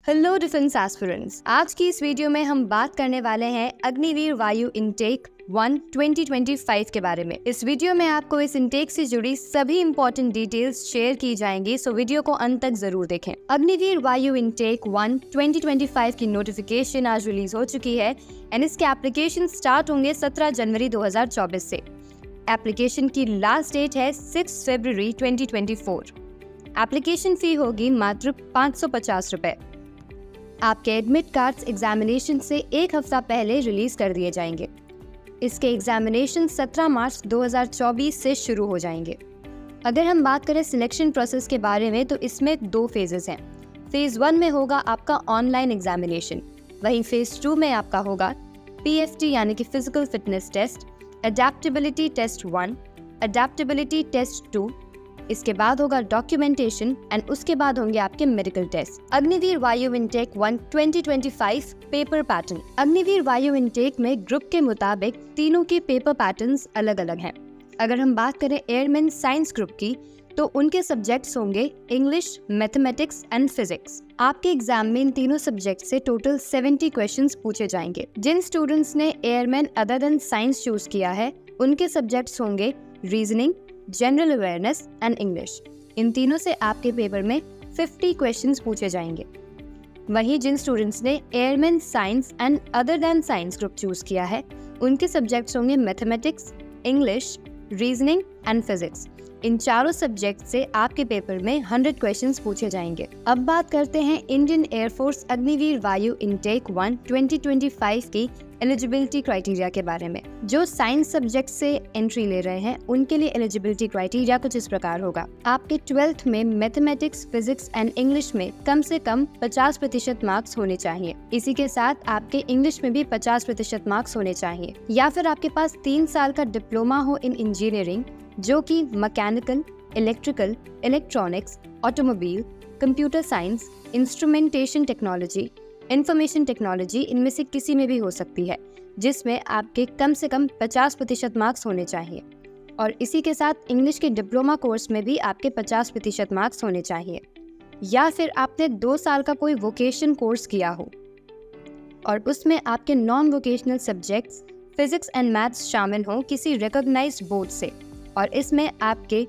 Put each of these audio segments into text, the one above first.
Hello defence aspirants, आज की इस वीडियो में हम बात करने वाले हैं अग्निवीर वायु इनटेक 1 2025 के बारे में। इस वीडियो में आपको इस इनटेक से जुड़ी सभी इंपॉर्टेंट डिटेल्स शेयर की जाएंगी, सो वीडियो को अंत तक जरूर देखें। अग्निवीर वायु इनटेक 1 2025 की नोटिफिकेशन आज रिलीज हो चुकी है एंड इसके एप्लीकेशन स्टार्ट होंगे 17 जनवरी 2024 से। एप्लीकेशन की लास्ट डेट है 6 फरवरी 2024। एप्लीकेशन फी होगी मात्र 550 रुपए। आपके एडमिट कार्ड्स एग्जामिनेशन से एक हफ्ता पहले रिलीज कर दिए जाएंगे। इसके एग्जामिनेशन 17 मार्च 2024 से शुरू हो जाएंगे। अगर हम बात करें सिलेक्शन प्रोसेस के बारे में तो इसमें 2 फेजेस हैं। फेज 1 में होगा आपका ऑनलाइन एग्जामिनेशन, वहीं फेज 2 में आपका होगा PFT यानी कि physical fitness test, adaptability test 1, adaptability test 2, इसके बाद होगा डॉक्यूमेंटेशन एंड उसके बाद होंगे आपके मेडिकल टेस्ट। अग्निवीर वायु इनटेक 1 2025 पेपर पैटर्न। अग्निवीर वायु इनटेक में ग्रुप के मुताबिक तीनों के पेपर पैटर्न्स अलग अलग हैं। अगर हम बात करें एयरमैन साइंस ग्रुप की तो उनके सब्जेक्ट्स होंगे इंग्लिश, मैथमेटिक्स एंड फिजिक्स। आपके एग्जाम में इन तीनों सब्जेक्ट से टोटल 70 क्वेश्चंस पूछे जाएंगे। जिन स्टूडेंट्स ने airman other than science choose किया है उनके सब्जेक्ट्स होंगे reasoning, general awareness and English. इन तीनों से आपके पेपर में 50 क्वेश्चंस पूछे जाएंगे। वहीं जिन स्टूडेंट्स ने airman science and other than science group choose किया है उनके सब्जेक्ट्स होंगे mathematics, English, reasoning and physics. इन चारों सब्जेक्ट से आपके पेपर में 100 क्वेश्चंस पूछे जाएंगे। अब बात करते हैं इंडियन एयरफोर्स अग्निवीर वायु इनटेक 1 2025 की एलिजिबिलिटी क्राइटेरिया के बारे में। जो साइंस सब्जेक्ट से एंट्री ले रहे हैं उनके लिए एलिजिबिलिटी क्राइटेरिया कुछ इस प्रकार होगा। आपके 12th में मैथमेटिक्स, फिजिक्स एंड इंग्लिश में कम से कम 50% मार्क्स होने चाहिए। इसी के साथ आपके इंग्लिश में भी 50% मार्क्स होने चाहिए। या फिर आपके पास 3 साल का डिप्लोमा हो इन इंजीनियरिंग, जो कि mechanical, electrical, electronics, automobile, computer science, instrumentation technology, information technology, इनमें से किसी में भी हो सकती है, जिसमें आपके कम से कम 50% मार्क्स होने चाहिए। और इसी के साथ इंग्लिश के डिप्लोमा कोर्स में भी आपके 50% मार्क्स होने चाहिए। या फिर आपने 2 साल का कोई वोकेशन कोर्स किया हो और उसमें आपके non vocational subjects physics and maths शामिल हों किसी रिकॉग्नाइज्ड बोर्ड से, और इसमें आपके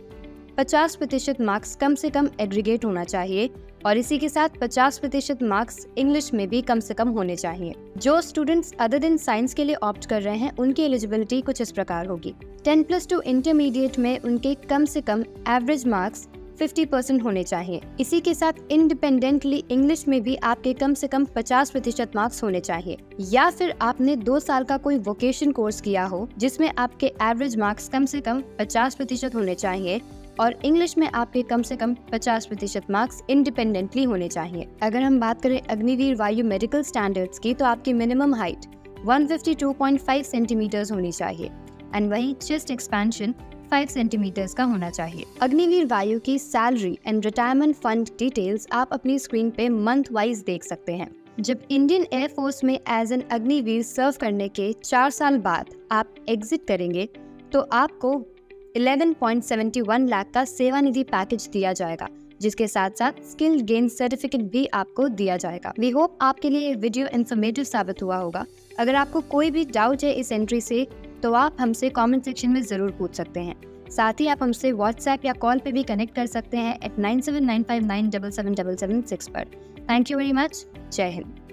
50% मार्क्स कम से कम एग्रीगेट होना चाहिए। और इसी के साथ 50% मार्क्स इंग्लिश में भी कम से कम होने चाहिए। जो स्टूडेंट्स अदर देन साइंस के लिए ऑप्ट कर रहे हैं उनकी एलिजिबिलिटी कुछ इस प्रकार होगी। 10+2 इंटरमीडिएट में उनके कम से कम एवरेज मार्क्स 50% होने चाहिए। इसी के साथ इंडिपेंडेंटली इंग्लिश में भी आपके कम से कम 50% मार्क्स होने चाहिए। या फिर आपने 2 साल का कोई वोकेशन कोर्स किया हो जिसमें आपके एवरेज मार्क्स कम से कम 50% होने चाहिए और इंग्लिश में आपके कम से कम 50% मार्क्स इंडिपेंडेंटली होने चाहिए। अगर हम बात करें अग्निवीर वायु मेडिकल स्टैंडर्ड्स की तो आपकी मिनिमम हाइट 152.5 सेंटीमीटर्स होनी चाहिए एंड वहीं चेस्ट एक्सपेंशन 5 सेंटीमीटर्स का होना चाहिए। अग्निवीर वायु की salary and retirement fund details आप अपनी स्क्रीन पे मंथ वाइज देख सकते हैं। जब इंडियन एयरफोर्स में एज एन अग्निवीर सर्व करने के 4 साल बाद आप एग्जिट करेंगे तो आपको 11.71 लाख का सेवानिधि पैकेज दिया जाएगा, जिसके साथ साथ स्किल गेन सर्टिफिकेट भी आपको दिया जाएगा। वी होप आपके लिए ये वीडियो इन्फॉर्मेटिव साबित हुआ होगा। अगर आपको कोई भी डाउट है इस एंट्री से तो आप हमसे कमेंट सेक्शन में जरूर पूछ सकते हैं। साथ ही आप हमसे व्हाट्सएप या कॉल पे भी कनेक्ट कर सकते हैं at 9795977776 पर। Thank you very much. जय हिंद।